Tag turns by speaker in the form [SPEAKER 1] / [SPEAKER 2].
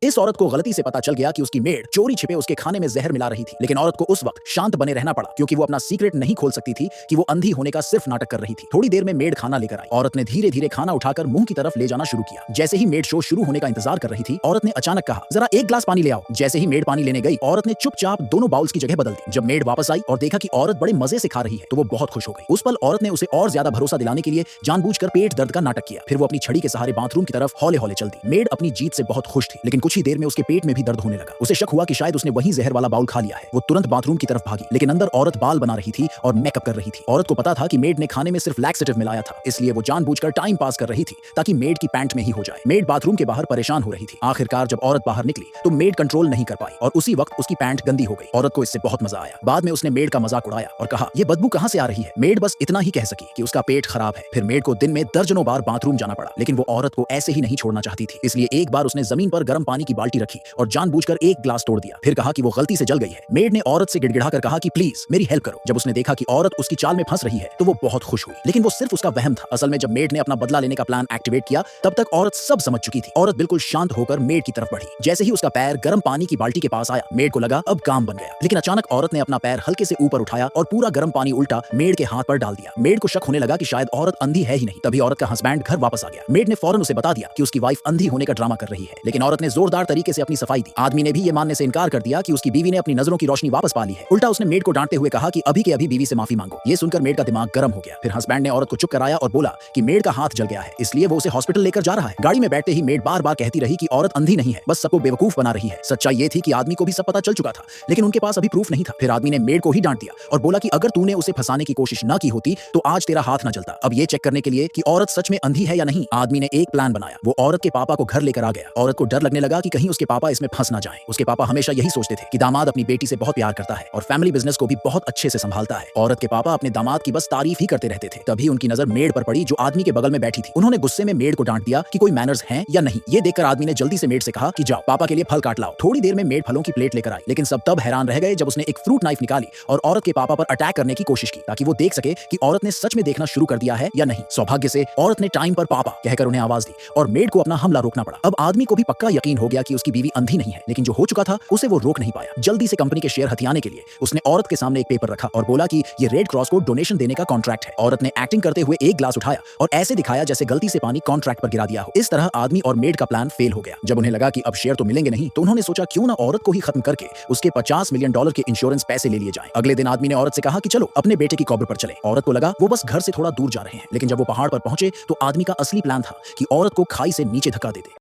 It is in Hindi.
[SPEAKER 1] इस औरत को गलती से पता चल गया कि उसकी मेड चोरी छिपे उसके खाने में जहर मिला रही थी, लेकिन औरत को उस वक्त शांत बने रहना पड़ा क्योंकि वो अपना सीक्रेट नहीं खोल सकती थी कि वो अंधी होने का सिर्फ नाटक कर रही थी। थोड़ी देर में मेड खाना लेकर आई। औरत ने धीरे धीरे खाना उठाकर मुंह की तरफ ले जाना शुरू किया। जैसे ही मेड शो शुरू होने का इंतजार कर रही थी, औरत ने अचानक कहा, जरा एक ग्लास पानी ले आओ। जैसे ही मेड पानी लेने गई, औरत ने चुपचाप दोनों बाउल्स की जगह बदल दी। जब मेड वापस आई और देखा कि औरत बड़े मजे से खा रही है, तो वो बहुत खुश हो गई। उस पल औरत ने उसे और ज्यादा भरोसा दिलाने के लिए जानबूझकर पेट दर्द का नाटक किया। फिर वो अपनी छड़ी के सहारे बाथरूम की तरफ हौले हौले चलती। मेड अपनी जीत से बहुत खुश थी, लेकिन कुछ ही देर में उसके पेट में भी दर्द होने लगा। उसे शक हुआ कि शायद उसने वही जहर वाला बाउल खा लिया है। वो तुरंत बाथरूम की तरफ भागी, लेकिन अंदर औरत बाल बना रही थी और मेकअप कर रही थी। औरत को पता था कि मेड ने खाने में सिर्फ लैक्सेटिव मिलाया था, इसलिए वो जानबूझकर टाइम पास कर रही थी ताकि मेड की पैंट में ही हो जाए। मेड बाथरूम के बाहर परेशान हो रही थी। आखिरकार जब औरत बाहर निकली तो मेड कंट्रोल नहीं कर पाई और उसी वक्त उसकी पैंट गंदी हो गई। औरत को इससे बहुत मजा आया। बाद में उसने मेड का मजाक उड़ाया और कहा, ये बदबू कहां से आ रही है। मेड बस इतना ही कह सकी कि उसका पेट खराब है। फिर मेड को दिन में दर्जनों बार बाथरूम जाना पड़ा, लेकिन वो औरत को ऐसे ही नहीं छोड़ना चाहती थी। इसलिए एक बार उसने जमीन पर गर्म पानी की बाल्टी रखी और जानबूझकर एक ग्लास तोड़ दिया। फिर कहा कि वो गलती से जल गई है। मेड ने औरत से गिड़गिड़ाकर कहा कि प्लीज मेरी हेल्प करो। जब उसने देखा कि औरत उसकी चाल में फंस रही है, तो वो बहुत खुश हुई, लेकिन वो सिर्फ उसका वहम था। असल में जब मेड ने अपना बदला लेने का प्लान एक्टिवेट किया, तब तक औरत सब समझ चुकी थी। औरत बिल्कुल शांत होकर मेड की तरफ बढ़ी। जैसे ही उसका पैर गर्म पानी की बाल्टी के पास आया, मेड को लगा अब काम बन गया, लेकिन अचानक औरत ने अपना पैर हल्के से ऊपर उठाया और पूरा गर्म पानी उल्टा मेड के हाथ पर डाल दिया। मेड को शक होने लगा कि शायद औरत अंधी है ही नहीं। तभी औरत का हस्बैंड घर वापस आ गया। मेड ने फौरन उसे बता दिया कि उसकी वाइफ अंधी होने का ड्रामा कर रही है, लेकिन औरत ने जोरदार तरीके से अपनी सफाई दी। आदमी ने भी ये मानने से इनकार कर दिया कि उसकी बीवी ने अपनी नजरों की रोशनी वापस पा ली है। उल्टा उसने मेड को डांटते हुए कहा कि अभी के अभी बीवी से माफी मांगो। ये सुनकर मेड का दिमाग गर्म हो गया। फिर हस्बैंड ने औरत को चुप कराया और बोला कि मेड का हाथ जल गया है, इसलिए वो उसे हॉस्पिटल लेकर जा रहा है। गाड़ी में बैठते ही मेड बार बार कहती रही कि औरत अंधी नहीं है, बस सबको बेवकूफ बना रही है। सच्चाई ये थी कि आदमी को भी सब पता चल चुका था, लेकिन उनके पास अभी प्रूफ नहीं था। फिर आदमी ने मेड को ही डांट दिया और बोला कि अगर तूने उसे फंसाने की कोशिश न की होती तो आज तेरा हाथ न जलता। अब ये चेक करने के लिए कि औरत सच में अंधी है या नहीं, आदमी ने एक प्लान बनाया। वो औरत के पापा को घर लेकर आ गया। औरत को डर लगने लगा कि कहीं उसके पापा इसमें फंस ना जाएं। उसके पापा हमेशा यही सोचते थे कि दामाद अपनी बेटी से बहुत प्यार करता है और फैमिली बिजनेस को भी बहुत अच्छे से संभालता है। औरत के पापा अपने दामाद की बस तारीफ ही करते रहते थे। तभी उनकी नजर मेड पर पड़ी जो आदमी के बगल में बैठी थी। उन्होंने गुस्से में मेड को डांट दिया कि कोई मैनर्स हैं या नहीं। ये देखकर आदमी ने जल्दी से मेड से कहा कि जाओ पापा के लिए फल काट लाओ। थोड़ी देर में मेड फलों की प्लेट लेकर आई, लेकिन सब तब हैरान रह गए जब उसने एक फ्रूट नाइफ निकाली और औरत के पापा पर अटैक करने की कोशिश की ताकि वो देख सके कि औरत ने सच में देखना शुरू कर दिया है या नहीं। सौभाग्य से औरत ने टाइम पर पापा कहकर उन्हें आवाज दी और मेड को अपना हमला रोकना पड़ा। अब आदमी को भी पक्का यकीन हो गया कि उसकी बीवी अंधी नहीं है, लेकिन जो हो चुका था उसे वो रोक नहीं पाया। जल्दी से कंपनी के शेयर हथियाने के लिए उसने औरत के सामने एक पेपर रखा और बोला कि ये रेड क्रॉस को डोनेशन देने का कॉन्ट्रैक्ट है। औरत ने एक्टिंग करते हुए एक ग्लास उठाया और ऐसे दिखाया जैसे गलती से पानी कॉन्ट्रैक्ट पर गिरा दिया हो। इस तरह आदमी और मेड का प्लान फेल हो गया। जब उन्हें लगा कि अब शेयर तो मिलेंगे नहीं, तो उन्होंने सोचा क्यों ना औरत को ही खत्म करके उसके $50 मिलियन के इंश्योरेंस पैसे ले लिए जाएं। अगले दिन आदमी ने औरत से कहा कि चलो अपने बेटे की कब्र पर चले। औरत को लगा वो बस घर से थोड़ा दूर जा रहे हैं, लेकिन जब वो पहाड़ पर पहुंचे तो आदमी का असली प्लान था कि औरत को खाई से नीचे धक्का दे दे।